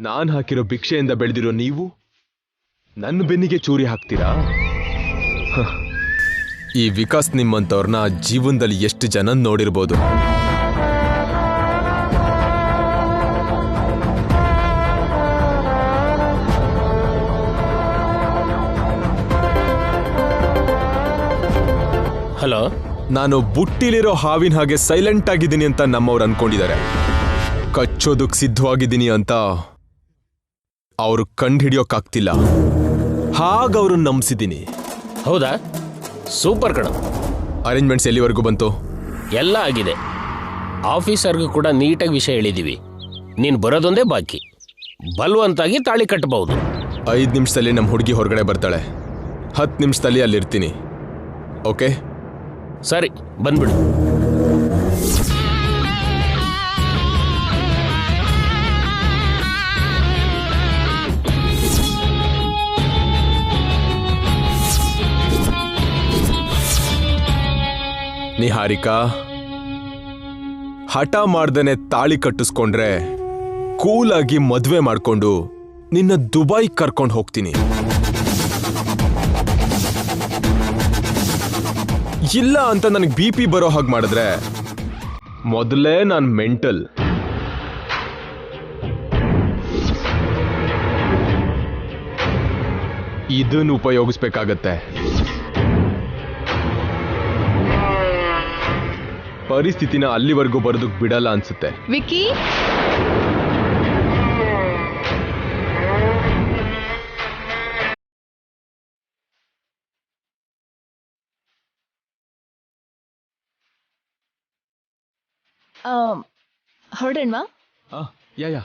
ನಾನ್ ಹಾಕಿರೋ ಭಿಕ್ಷೆಯಿಂದ ಬೆಳೆದಿರೋ ನೀವು ನನ್ನ ಬೆನ್ನಿಗೆ ಚೂರಿ ಹಾಕ್ತೀರಾ? ಈ ವಿಕಾಸ್ ನಿಮ್ಮಂತವ್ರನ್ನ ಜೀವನದಲ್ಲಿ ಎಷ್ಟು ಜನ ನೋಡಿರ್ಬೋದು. ಹಲೋ, ನಾನು ಬುಟ್ಟಿಲಿರೋ ಹಾವಿನ ಹಾಗೆ ಸೈಲೆಂಟ್ ಆಗಿದ್ದೀನಿ ಅಂತ ನಮ್ಮವ್ರು ಅನ್ಕೊಂಡಿದ್ದಾರೆ. ಕಚ್ಚೋದಕ್ ಸಿದ್ಧವಾಗಿದ್ದೀನಿ ಅಂತ ಅವ್ರು ಕಂಡು ಹಿಡಿಯೋಕ್ಕಾಗ್ತಿಲ್ಲ. ಹಾಗವ್ರನ್ನ ನಂಬಿಸಿದ್ದೀನಿ. ಹೌದಾ? ಸೂಪರ್ ಕಣ. ಅರೇಂಜ್ಮೆಂಟ್ಸ್ ಎಲ್ಲಿವರೆಗೂ ಬಂತು? ಎಲ್ಲ ಆಗಿದೆ. ಆಫೀಸರ್ಗೂ ಕೂಡ ನೀಟಾಗಿ ವಿಷಯ ಹೇಳಿದೀವಿ. ನೀನು ಬರೋದೊಂದೇ ಬಾಕಿ. ಬಲವಂತಾಗಿ ತಾಳಿ ಕಟ್ಟಬಹುದು. 5 ನಿಮಿಷದಲ್ಲಿ ನಮ್ಮ ಹುಡುಗಿ ಹೊರಗಡೆ ಬರ್ತಾಳೆ. 10 ನಿಮಿಷದಲ್ಲಿ ಅಲ್ಲಿರ್ತೀನಿ. ಓಕೆ, ಸರಿ, ಬಂದ್ಬಿಡು. ನಿಹಾರಿಕಾ, ಹಠ ಮಾಡ್ದೇನೆ ತಾಳಿ ಕಟ್ಟಿಸ್ಕೊಂಡ್ರೆ ಕೂಲಾಗಿ ಮದ್ವೆ ಮಾಡ್ಕೊಂಡು ನಿನ್ನ ದುಬೈ ಕರ್ಕೊಂಡು ಹೋಗ್ತೀನಿ. ಇಲ್ಲ ಅಂತ ನನಗೆ BP ಬರೋ ಹಾಗೆ ಮಾಡಿದ್ರೆ ಮೊದಲೇ ನಾನು ಮೆಂಟಲ್. ಇದನ್ನು ಉಪಯೋಗಿಸ್ಬೇಕಾಗತ್ತೆ. ಪರಿಸ್ಥಿತಿನ ಅಲ್ಲಿವರೆಗೂ ಬರೋದಕ್ಕೆ ಬಿಡಲ್ಲ ಅನ್ಸುತ್ತೆ. ವಿಕಿ, ಹೊರಡೋಣವಾ? ಯಾ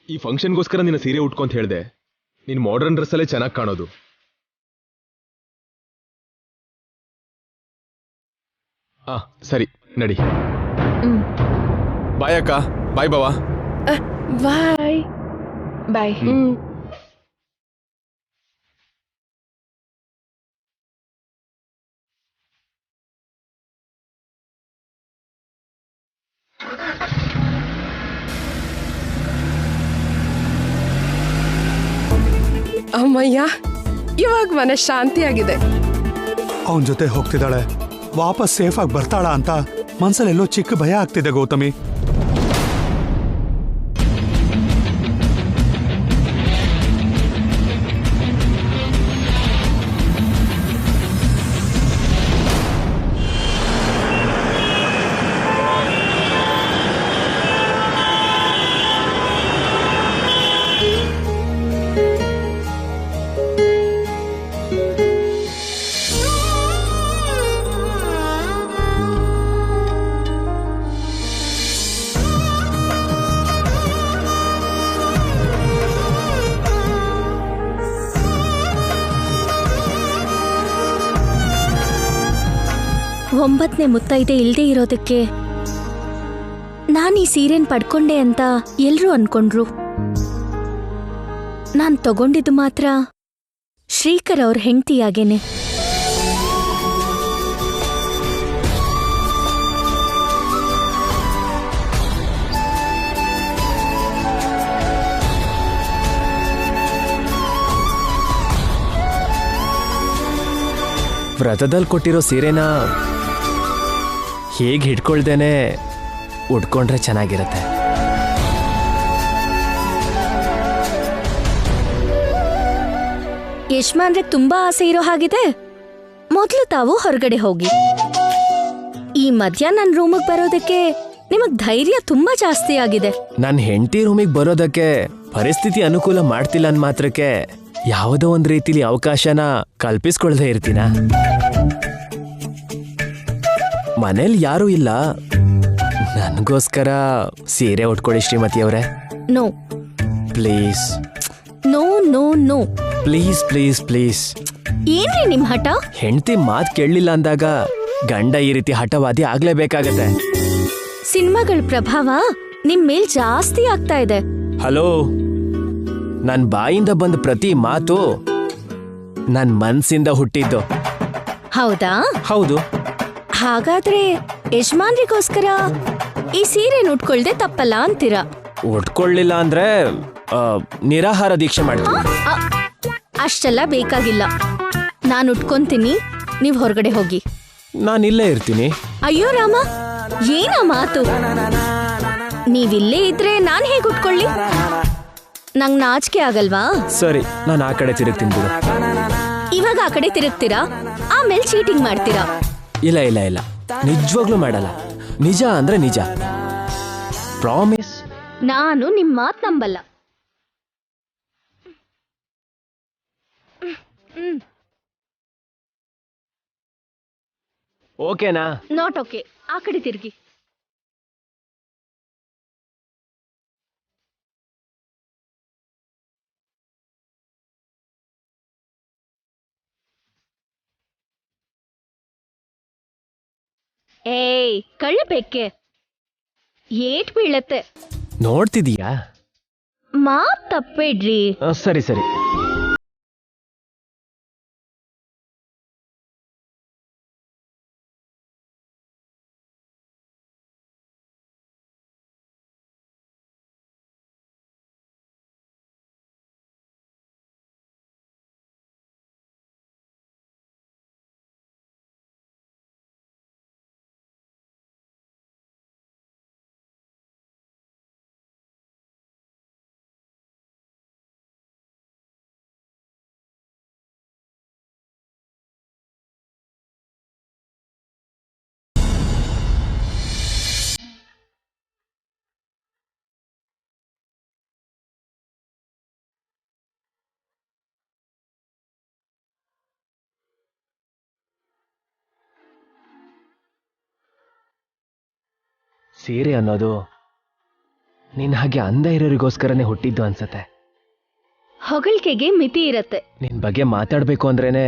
ಈ ಫಂಕ್ಷನ್ಗೋಸ್ಕರ ನಿನ್ನ ಸೀರೆ ಉಟ್ಕೊಂತ ಹೇಳ್ದೆ. ನೀನ್ ಮಾಡರ್ನ್ ಡ್ರೆಸ್ ಅಲ್ಲೇ ಚೆನ್ನಾಗಿ ಕಾಣೋದು. ಸರಿ, ನಡಿ. ಬಾಯ್ ಅಕ್ಕ. ಬಾಯ್ ಬಾವಾ. ಬಾಯ್ ಬಾಯ್. ಅಮ್ಮಯ್ಯ, ಇವಾಗ ಮನೆ ಶಾಂತಿಯಾಗಿದೆ. ಅವನ ಜೊತೆ ಹೋಗ್ತಿದ್ದಾಳೆ, ವಾಪಸ್ ಸೇಫ್ ಆಗಿ ಬರ್ತಾಳ ಅಂತ ಮನ್ಸಲ್ಲೆಲ್ಲೋ ಚಿಕ್ಕ ಭಯ ಆಗ್ತಿದೆ ಗೌತಮಿ. ಒಂಬತ್ತನೇ ಮುತ್ತೈದೆ ಇಲ್ದೇ ಇರೋದಕ್ಕೆ ನಾನು ಈ ಸೀರೆನ್ ಪಡ್ಕೊಂಡೆ ಅಂತ ಎಲ್ರೂ ಅನ್ಕೊಂಡ್ರು. ನಾನ್ ತಗೊಂಡಿದ್ದು ಮಾತ್ರ ಶ್ರೀಕರ್ ಅವ್ರ ಹೆಂಡತಿಯಾಗೇನೆ. ವ್ರತದಲ್ಲಿ ಕೊಟ್ಟಿರೋ ಸೀರೆನ ಹೇಗೆ ಹಿಡ್ಕೊಳ್ದೇನೆ ಉಟ್ಕೊಂಡ್ರೆ ಚೆನ್ನಾಗಿರತ್ತೆ. ಯಜಮಾನ್ರೆ ತುಂಬಾ ಆಸೆ ಇರೋ ಹಾಗಿದೆ. ಮೊದ್ಲು ತಾವು ಹೊರಗಡೆ ಹೋಗಿ. ಈ ಮಧ್ಯ ನನ್ನ ರೂಮಿಗೆ ಬರೋದಕ್ಕೆ ನಿಮಗ್ ಧೈರ್ಯ ತುಂಬಾ ಜಾಸ್ತಿ ಆಗಿದೆ. ನನ್ನ ಹೆಂಡತಿ ರೂಮಿಗೆ ಬರೋದಕ್ಕೆ ಪರಿಸ್ಥಿತಿ ಅನುಕೂಲ ಮಾಡ್ತಿಲ್ಲ ಅಂದ ಮಾತ್ರಕ್ಕೆ ಯಾವುದೋ ಒಂದ್ ರೀತಿಲಿ ಅವಕಾಶನ ಕಲ್ಪಿಸ್ಕೊಳ್ದೇ ಇರ್ತೀನ. ಮನೇಲಿ ಯಾರೂ ಇಲ್ಲ, ನನಗೋಸ್ಕರ ಸೀರೆ ಉಟ್ಕೊಡಿ ಶ್ರೀಮತಿ ಅವರೇ. No please. No no no. Please please please. ಏನ್ರಿ ನಿಮ್ ಹಠ? ಹೆಂಡತಿ ಮಾತ್ ಕೇಳಲಿಲ್ಲ ಅಂದಾಗ ಗಂಡ ಈ ರೀತಿ ಹಠವಾದಿ ಆಗ್ಲೇಬೇಕಾಗತ್ತೆ. ಸಿನಿಮಾಗಳ ಪ್ರಭಾವ ನಿಮ್ ಮೇಲ್ ಜಾಸ್ತಿ ಆಗ್ತಾ ಇದೆ. ಹಲೋ, ನನ್ ಬಾಯಿಂದ ಬಂದ ಪ್ರತಿ ಮಾತು ನನ್ ಮನ್ಸಿಂದ ಹುಟ್ಟಿದ್ದು. ಹೌದಾ? ಹೌದು. ಹಾಗಾದ್ರೆ ಯಜಮಾನ್ರಿಗೋಸ್ಕರ ಈ ಸೀರೆ ಉಟ್ಕೊಳ್ದೆ ತಪ್ಪಲ್ಲ ಅಂತೀರಾ? ಉಟ್ಕೊಳ್ಳಿಲ್ಲ ಅಂದ್ರೆ ನಿರಾಹಾರ ದೀಕ್ಷೆ ಮಾಡ್ತೀನಿ. ಅಷ್ಟೆಲ್ಲ ಬೇಕಾಗಿಲ್ಲ. ನಾನು ಉಟ್ಕೊಂತೀನಿ, ನೀವ್ ಹೊರಗಡೆ ಹೋಗಿ. ನಾನಿಲ್ಲೇ ಇರ್ತೀನಿ. ಅಯ್ಯೋ ರಾಮ, ಏನ ಮಾತು? ನೀವಿಲ್ಲೇ ಇದ್ರೆ ನಾನ್ ಹೇಗ್ ಉಟ್ಕೊಳ್ಳಿ? ನಂಗ್ ನಾಚಿಕೆ ಆಗಲ್ವಾ? ಸರಿ, ನಾನು ಆ ಕಡೆ ತಿರುಗ್ತೀನಿ ಬಿಡು. ಇವಾಗ ಆ ಕಡೆ ತಿರುಗ್ತೀರಾ, ಆಮೇಲೆ ಚೀಟಿಂಗ್ ಮಾಡ್ತೀರಾ. ಇಲ್ಲ ಇಲ್ಲ ಇಲ್ಲ, ನಿಜವಾಗ್ಲೂ ಮಾಡಲ್ಲ. ನಿಜ ಅಂದ್ರೆ ನಿಜ, ಪ್ರಾಮಿಸ್. ನಾನು ನಿಮ್ ಮಾತ್ ನಂಬಲ್ಲ. ಓಕೆನಾ? Not okay. ಆ ಕಡೆ ತಿರುಗಿ. ಏಯ್ ಕಳ್ಳಬೇಕೆ, ಏಟ್ ಬೀಳತ್ತೆ. ನೋಡ್ತಿದೀಯಾ? ಮಾತ್ ತಪ್ಪೇಡ್ರಿ. ಸರಿ ಸರಿ. ಸೀರೆ ಅನ್ನೋದು ನಿನ್ನ ಹಾಗೆ ಅಂದ ಇರೋರಿಗೋಸ್ಕರನೇ ಹುಟ್ಟಿದ್ದು ಅನ್ಸತ್ತೆ. ಹೊಗಳಿಕೆಗೆ ಮಿತಿ ಇರತ್ತೆ. ನಿನ್ ಬಗ್ಗೆ ಮಾತಾಡ್ಬೇಕು ಅಂದ್ರೇನೆ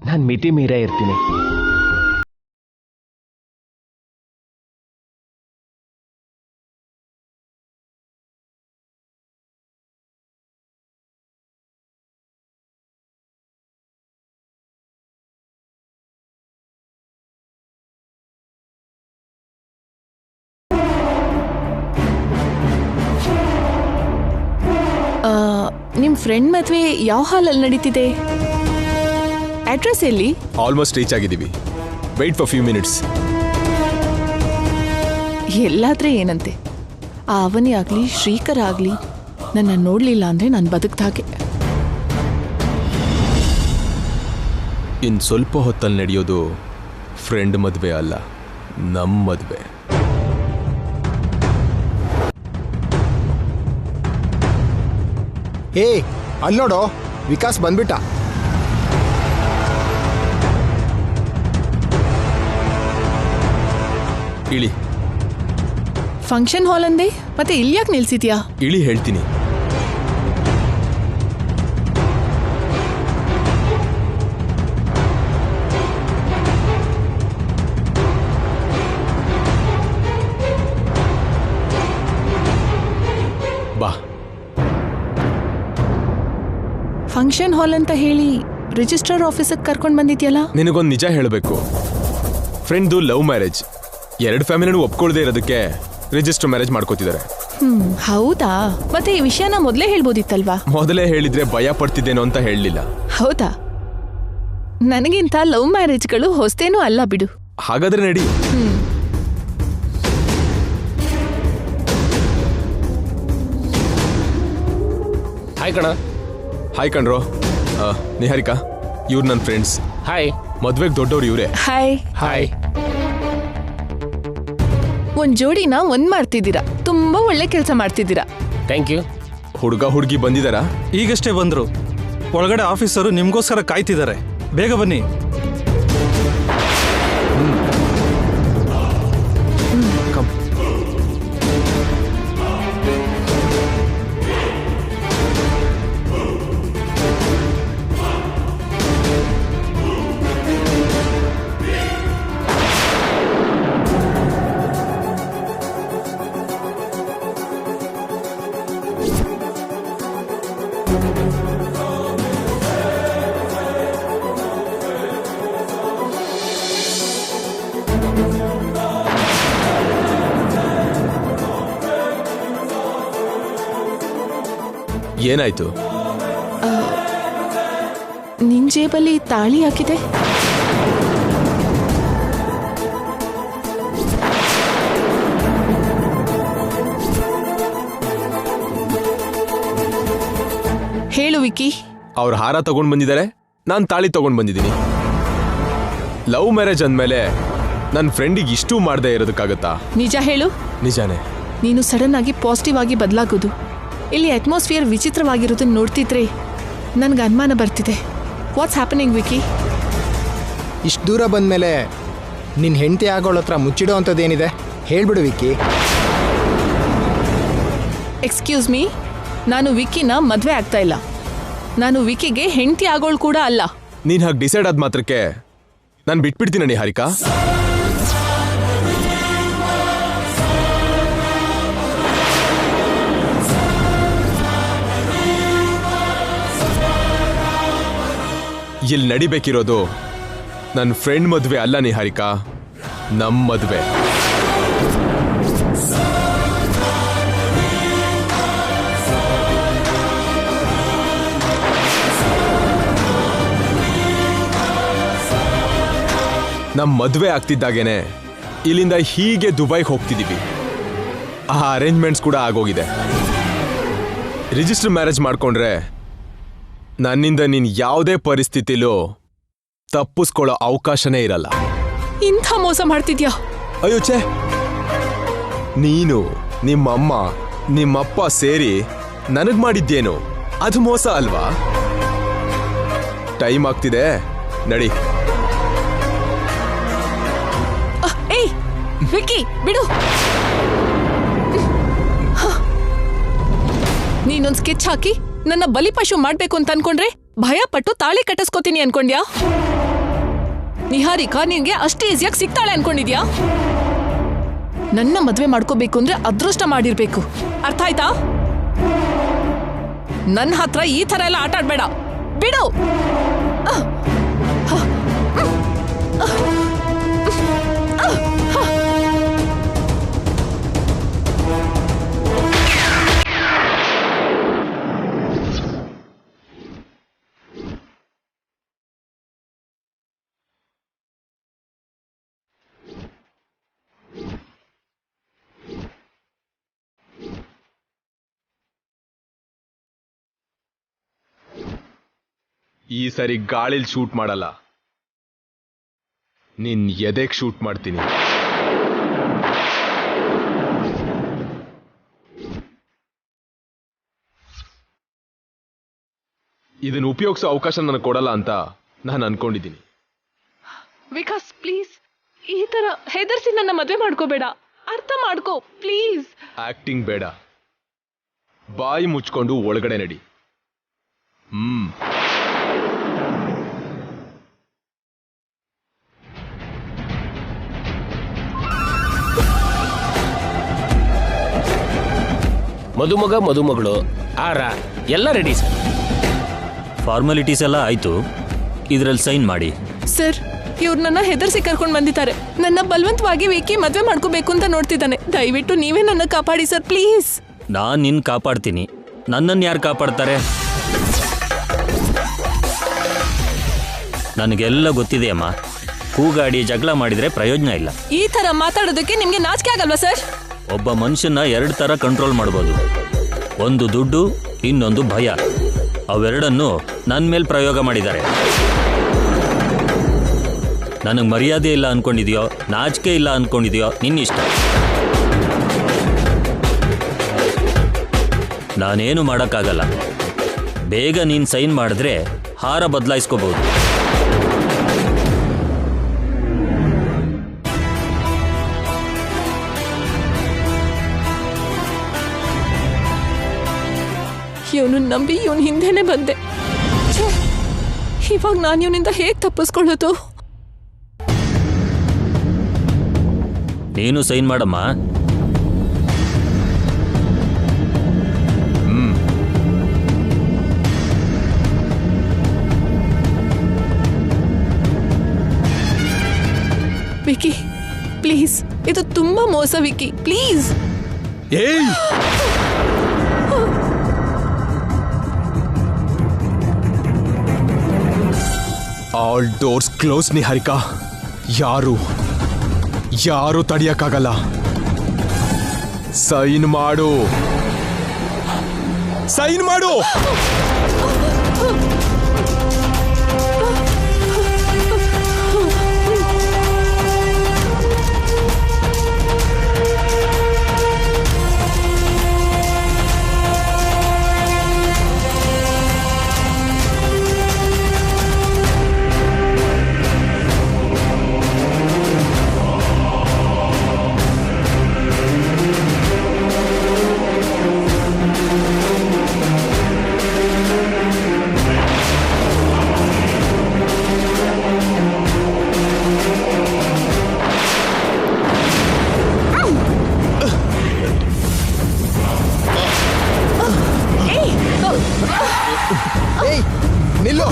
ನಾನ್ ಮಿತಿ ಮೀರೇ ಇರ್ತೀನಿ. ನಿಮ್ ಫ್ರೆಂಡ್ ಮದ್ವೆ ಯಾವ ಹಾಲಲ್ಲಿ ನಡೀತಿದೆ? ಅಡ್ರೆಸ್ ಎಲ್ಲಿ? ಆಲ್ಮೋಸ್ಟ್ ರೀಚ್ ಆಗಿದ್ದೀವಿ. Wait for few minutes. ಎಲ್ಲಾದ್ರೆ ಏನಂತೆ, ಆ ಅವನಿ ಆಗ್ಲಿ ಶ್ರೀಕರ ಆಗ್ಲಿ ನನ್ನ ನೋಡ್ಲಿಲ್ಲ ಅಂದ್ರೆ ನಾನು ಬದುಕ್ದ ಹಾಗೆ. ಇನ್ ಸ್ವಲ್ಪ ಹೊತ್ತಲ್ಲಿ ನಡೆಯೋದು ಫ್ರೆಂಡ್ ಮದ್ವೆ ಅಲ್ಲ, ನಮ್ಮ ಮದ್ವೆ. ಏ ಅಲ್ಲಿ ನೋಡೋ, ವಿಕಾಸ್ ಬಂದ್ಬಿಟ್ಟ. ಇಳಿ. ಫಂಕ್ಷನ್ ಹಾಲ್ ಅಂದೆ, ಮತ್ತೆ ಇಲ್ಲಿ ಯಾಕೆ ನಿಲ್ಸಿದ್ಯಾ? ಇಳಿ ಹೇಳ್ತೀನಿ. ಬಾ. ಫಂಕ್ಷನ್ ಹಾಲ್ ಅಂತ ಹೇಳಿ ರಿಜಿಸ್ಟರ್ ಆಫೀಸಿಗೆ ಕರ್ಕೊಂಡು ಬಂದಿದ್ಯಲ್ಲ? ನಿನಗೊಂದು ನಿಜ ಹೇಳಬೇಕು. ಫ್ರೆಂಡ್ದು ಲವ್ ಮ್ಯಾರೇಜ್, ಎರಡು ಫ್ಯಾಮಿಲಿನೂ ಒಪ್ಕೊಳ್ದೇ ಇರೋದಕ್ಕೆ ರಿಜಿಸ್ಟರ್ ಮ್ಯಾರೇಜ್ ಮಾಡ್ಕೋತಿದ್ದಾರೆ. ಹೌದಾ? ಮತ್ತೆ ಈ ವಿಷಯನ ಮೊದಲೇ ಹೇಳ್ಬೋದಿತ್ತಲ್ವಾ? ಮೊದಲೇ ಹೇಳಿದ್ರೆ ಭಯ ಪಡ್ತಿದ್ದೇನೋ ಅಂತ ಹೇಳಲಿಲ್ಲ. ಹೌದಾ? ನನಗಿಂತ ಲವ್ ಮ್ಯಾರೇಜ್ಗಳು ಹೊಸ್ತೇನೂ ಅಲ್ಲ ಬಿಡು. ಹಾಗಾದ್ರೆ ನಡಿ. ಹಾಯ್ ಕಣ. ಹಾಯ್ ಕಣ್ರೋ. ನಿಹಾರಿಕಾ, ಇವ್ರು ನನ್ನ ಫ್ರೆಂಡ್ಸ್. ಹಾಯ್. ಮದ್ವೆಗೆ ದೊಡ್ಡವ್ರು ಇವರೇ. ಹಾಯ್. ಹಾಯ್. ಒಂದ್ ಜೋಡಿನ ಒಂದ್ ಮಾಡ್ತಿದ್ದೀರಾ, ತುಂಬಾ ಒಳ್ಳೆ ಕೆಲಸ ಮಾಡ್ತಿದ್ದೀರಾ. Thank you. ಹುಡುಗ ಹುಡುಗಿ ಬಂದಿದ್ದಾರಾ? ಈಗಷ್ಟೇ ಬಂದ್ರು. ಒಳಗಡೆ ಆಫೀಸರು ನಿಮ್ಗೋಸ್ಕರ ಕಾಯ್ತಿದ್ದಾರೆ, ಬೇಗ ಬನ್ನಿ. ಏನಾಯ್ತು? ನಿನ್ ಜೇಬಲ್ಲಿ ತಾಳಿ ಹಾಕಿದೆ. ಹೇಳು ವಿಕಿ. ಅವ್ರ ಹಾರ ತಗೊಂಡ್ ಬಂದಿದ್ದಾರೆ, ನಾನ್ ತಾಳಿ ತಗೊಂಡ್ ಬಂದಿದ್ದೀನಿ. ಲವ್ ಮ್ಯಾರೇಜ್ ಅಂದ್ಮೇಲೆ ನನ್ನ ಫ್ರೆಂಡಿಗೆ ಇಷ್ಟು ಮಾಡದೆ ಇರೋದಕ್ಕಾಗತ್ತಾ? ನಿಜ ಹೇಳು. ನಿಜಾನೇ. ನೀನು ಸಡನ್ ಆಗಿ ಪಾಸಿಟಿವ್ ಆಗಿ ಬದಲಾಗೋದು, ಇಲ್ಲಿ ಅಟ್ಮಾಸ್ಫಿಯರ್ ವಿಚಿತ್ರವಾಗಿರೋದನ್ನ ನೋಡ್ತಿದ್ರೆ ನನ್ಗೆ ಅನುಮಾನ ಬರ್ತಿದೆ. What's happening Vicky? ಇಷ್ಟು ದೂರ ಬಂದಮೇಲೆ ನಿನ್ನ ಹೆಂಡತಿ ಆಗೋಳ ಹತ್ರ ಮುಚ್ಚಿಡೋ ಅಂಥದ್ದೇನಿದೆ ಹೇಳ್ಬಿಡು ವಿಕ್ಕಿ. ಎಕ್ಸ್ಕ್ಯೂಸ್ ಮೀ, ನಾನು ವಿಕಿನ ಮದ್ವೆ ಆಗ್ತಾ ಇಲ್ಲ. ನಾನು ವಿಕಿಗೆ ಹೆಂಡತಿ ಆಗೋಳು ಕೂಡ ಅಲ್ಲ. ನೀನ್ ಹಾಗೆ ಡಿಸೈಡ್ ಆದ ಮಾತ್ರಕ್ಕೆ ನಾನು ಬಿಟ್ಬಿಡ್ತೀನಿ ನಿಹಾರಿಕಾ. ಇಲ್ಲಿ ನಡಿಬೇಕಿರೋದು ನನ್ನ ಫ್ರೆಂಡ್ ಮದ್ವೆ ಅಲ್ಲ ನಿಹಾರಿಕಾ, ನಮ್ಮ ಮದ್ವೆ. ನಮ್ಮ ಮದ್ವೆ ಆಗ್ತಿದ್ದಾಗೇನೆ ಇಲ್ಲಿಂದ ಹೀಗೆ ದುಬೈಗೆ ಹೋಗ್ತಿದ್ದೀವಿ. ಆ ಅರೇಂಜ್ಮೆಂಟ್ಸ್ ಕೂಡ ಆಗೋಗಿದೆ. ರಿಜಿಸ್ಟರ್ ಮ್ಯಾರೇಜ್ ಮಾಡ್ಕೊಂಡ್ರೆ ನನ್ನಿಂದ ನೀನ್ ಯಾವುದೇ ಪರಿಸ್ಥಿತಿಲೂ ತಪ್ಪಿಸ್ಕೊಳ್ಳೋ ಅವಕಾಶನೇ ಇರಲ್ಲ. ಇಂಥ ಮೋಸ ಮಾಡ್ತಿದ್ಯಾ? ಅಯ್ಯೋ ಛೇ, ನೀನು ನಿಮ್ಮಮ್ಮ ನಿಮ್ಮಪ್ಪ ಸೇರಿ ನನಗ್ ಮಾಡಿದ್ದೇನು ಅದು ಮೋಸ ಅಲ್ವಾ? ಟೈಮ್ ಆಗ್ತಿದೆ, ನಡಿ. ಏಯ್ ವಿಕ್ಕಿ, ಬಿಡು. ನೀನೊಂದ್ ಸ್ಕೆಚ್ ಹಾಕಿ ನನ್ನ ಬಲಿಪಶು ಮಾಡ್ಬೇಕು ಅಂತ ಅನ್ಕೊಂಡ್ರೆ ಭಯ ಪಟ್ಟು ತಾಳಿ ಕಟ್ಟಿಸ್ಕೋತೀನಿ ಅನ್ಕೊಂಡ್ಯಾ? ನಿಹಾರಿಕಾ ನಿನ್ಗೆ ಅಷ್ಟೇ ಈಸಿಯಾಗಿ ಸಿಗ್ತಾಳೆ ಅನ್ಕೊಂಡಿದ್ಯಾ? ನನ್ನ ಮದ್ವೆ ಮಾಡ್ಕೋಬೇಕು ಅಂದ್ರೆ ಅದೃಷ್ಟ ಮಾಡಿರ್ಬೇಕು, ಅರ್ಥ ಆಯ್ತಾ? ನನ್ನ ಹತ್ರ ಈ ತರ ಎಲ್ಲ ಆಟ ಆಡ್ಬೇಡ, ಬಿಡು. ಈ ಸರಿ ಗಾಳಿಲ್ ಶೂಟ್ ಮಾಡಲ್ಲ, ನಿನ್ ಎದೆಗ್ ಶೂಟ್ ಮಾಡ್ತೀನಿ. ಇದನ್ನ ಉಪಯೋಗಿಸೋ ಅವಕಾಶ ನನಗೆ ಕೊಡಲ್ಲ ಅಂತ ನಾನು ಅನ್ಕೊಂಡಿದ್ದೀನಿ. ವಿಕಾಸ್ ಪ್ಲೀಸ್, ಈ ತರ ಹೆದರ್ಸಿ ನನ್ನ ಮದ್ವೆ ಮಾಡ್ಕೋಬೇಡ, ಅರ್ಥ ಮಾಡ್ಕೋ ಪ್ಲೀಸ್. ಆಕ್ಟಿಂಗ್ ಬೇಡ, ಬಾಯಿ ಮುಚ್ಕೊಂಡು ಒಳಗಡೆ ನಡಿ. ಮದುಮಗ ಮದುಮಗಳು ಆರ ಎಲ್ಲ ರೆಡಿ ಸರ್. ಫಾರ್ಮಾಲಿಟೀಸ್ ಎಲ್ಲ ಆಯ್ತು, ಇದರಲ್ಲಿ ಸೈನ್ ಮಾಡಿ. ಸರ್, ಇವ್ರು ನನ್ನ ಹೆದರ್ಸಿ ಕರ್ಕೊಂಡು ಬಂದಿದ್ದಾರೆ. ನನ್ನ ಬಲವಂತವಾಗಿ ವಿಕಿ ಮದ್ವೆ ಮಾಡ್ಕೋಬೇಕು ಅಂತ ನೋಡ್ತಿದ್ದಾನೆ. ದಯವಿಟ್ಟು ನೀವೇ ನನ್ನ ಕಾಪಾಡಿ ಸರ್, ಪ್ಲೀಸ್. ನಾನು ನಿನ್ನ ಕಾಪಾಡ್ತೀನಿ, ನನ್ನನ್ನು ಯಾರು ಕಾಪಾಡ್ತಾರೆ? ನನಗೆಲ್ಲ ಗೊತ್ತಿದೆ ಅಮ್ಮ. ಕೂಗಾಡಿ ಜಗಳ ಮಾಡಿದ್ರೆ ಪ್ರಯೋಜನ ಇಲ್ಲ. ಈ ತರ ಮಾತಾಡೋದಕ್ಕೆ ನಿಮ್ಗೆ ನಾಚಿಕೆ ಆಗಲ್ವಾ ಸರ್? ಒಬ್ಬ ಮನುಷ್ಯನ 2 ಥರ ಕಂಟ್ರೋಲ್ ಮಾಡ್ಬೋದು. ಒಂದು ದುಡ್ಡು, ಇನ್ನೊಂದು ಭಯ. ಅವೆರಡನ್ನು ನನ್ನ ಮೇಲೆ ಪ್ರಯೋಗ ಮಾಡಿದ್ದಾರೆ. ನನಗೆ ಮರ್ಯಾದೆ ಇಲ್ಲ ಅನ್ಕೊಂಡಿದ್ಯೋ, ನಾಚಿಕೆ ಇಲ್ಲ ಅನ್ಕೊಂಡಿದ್ಯೋ, ನಿನ್ನಿಷ್ಟ. ನಾನೇನು ಮಾಡೋಕ್ಕಾಗಲ್ಲ. ಬೇಗ ನೀನು ಸೈನ್ ಮಾಡಿದ್ರೆ ಹಾರ ಬದಲಾಯಿಸ್ಕೋಬಹುದು. ಇವನು ನಂಬಿ ಇವನ್ ಹಿಂದೆನೆ ಬಂದೆ. ಇವಾಗ ನಾನು ಇವನಿಂದ ಹೇಗೆ ತಪ್ಪಿಸ್ಕೊಳ್ಳೋದು? ನೀನು ಸೈನ್ ಮಾಡಮ್ಮ. ವಿಕಿ ಪ್ಲೀಸ್, ಇದು ತುಂಬಾ ಮೋಸ ವಿಕಿ, ಪ್ಲೀಸ್. ಏಯ್, ಆಲ್ ಡೋರ್ಸ್ ಕ್ಲೋಸ್ ನಿಹಾರಿಕಾ. ಯಾರು ತಡಿಯಕ್ಕಾಗಲ್ಲ. ಸೈನ್ ಮಾಡು. ಏಯ್ ನಿಲ್ಲು.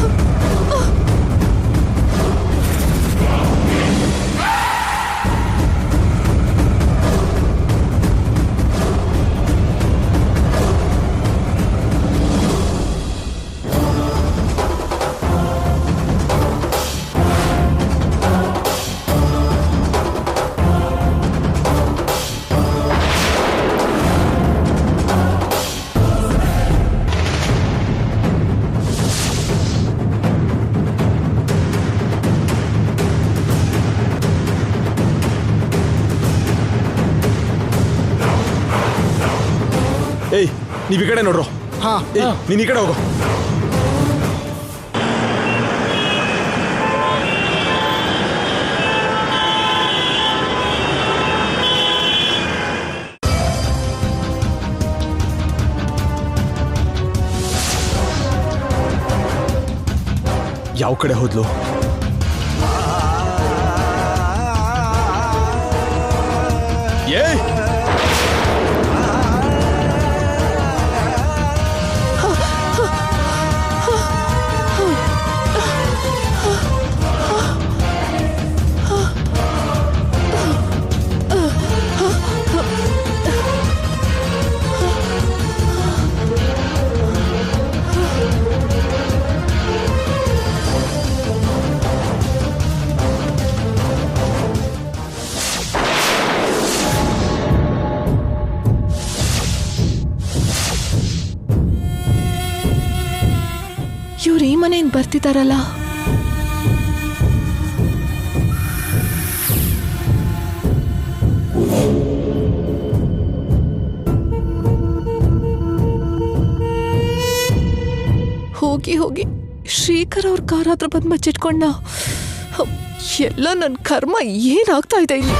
ಏಯ್ ನೀವ್ ಈ ಕಡೆ ನೋಡ್ರು. ಹಾ ನೀನ್ ಈ ಕಡೆ ಹೋಗು. ಯಾವ ಕಡೆ ಹೋದ್ಲು? ಏಯ್ ಇವ್ರು ಈ ಮನೆಯಿಂದ ಬರ್ತಿದಾರಲ್ಲ. ಹೋಗಿ ಶ್ರೀಕರ್ ಅವ್ರ ಕಾರ್ ಹತ್ರ ಬಂದು ಬಚ್ಚಿಟ್ಕೊಂಡ. ಎಲ್ಲ ನನ್ನ ಕರ್ಮ ಏನಾಗ್ತಾ ಇದೆ ಇಲ್ಲಿ.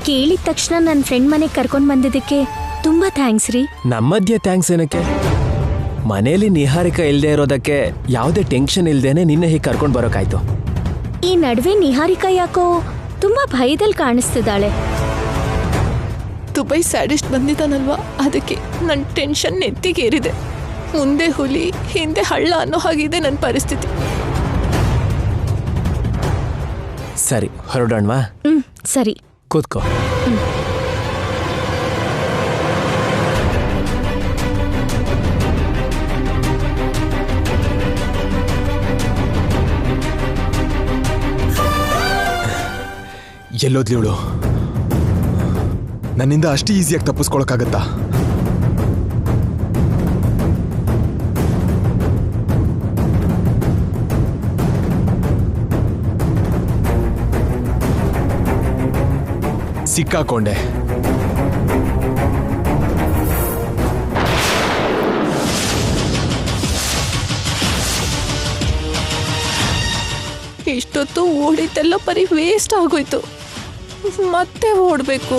ಕೇಳಿದ ತಕ್ಷಣ ನನ್ನ ಫ್ರೆಂಡ್ ಮನೆಗೆ ಕರ್ಕೊಂಡು ಬಂದಿದ್ದಕ್ಕೆ ತುಂಬಾ ಥ್ಯಾಂಕ್ಸ್ ರೀ. ನಮ್ಮಧ್ಯೆ ಥ್ಯಾಂಕ್ಸ್ ಏನಕ್ಕೆ? ಮನೇಲಿ ನಿಹಾರಿಕಾ ಇಲ್ದೇ ಇರೋದಕ್ಕೆ ಯಾವುದೇ ಟೆನ್ಷನ್ ಇಲ್ದೇನೆ ನಿನ್ನೆ ಹೀಗೆ ಕರ್ಕೊಂಡು ಬರೋಕಾಯ್ತು. ಈ ನಡುವೆ ನಿಹಾರಿಕಾ ಯಾಕೋ ತುಂಬಾ ಭಯದಲ್ಲಿ ಕಾಣಿಸ್ತಿದ್ದಾಳೆ. ದುಬೈ ಸ್ಯಾಡಿಸ್ಟ್ ಬಂದಿದ್ದಾನಲ್ವಾ, ಅದಕ್ಕೆ ನನ್ನ ಟೆನ್ಷನ್ ನೆತ್ತಿಗೇರಿದೆ. ಮುಂದೆ ಹುಲಿ ಹಿಂದೆ ಹಳ್ಳ ಅನ್ನೋ ಹಾಗಿದೆ ನನ್ನ ಪರಿಸ್ಥಿತಿ. ಸರಿ ಹೊರಡೋಣವಾ? ಸರಿ ಕೂತ್ಕೋ. ಎಲ್ಲೋದ್ಲಿ ಇವಳು? ನನ್ನಿಂದ ಅಷ್ಟು ಈಸಿಯಾಗಿ ತಪ್ಪಿಸ್ಕೊಳಕ್ಕಾಗತ್ತಾ? ಸಿಕ್ಕಾಕೊಂಡೆ. ಇಷ್ಟೊತ್ತು ಓಡಿದ್ದೆಲ್ಲ ಬರೀ ವೇಸ್ಟ್ ಆಗೋಯ್ತು. ಮತ್ತೆ ಓಡಬೇಕು.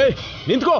ಏಯ್ ನಿಂತ್ಕೋ.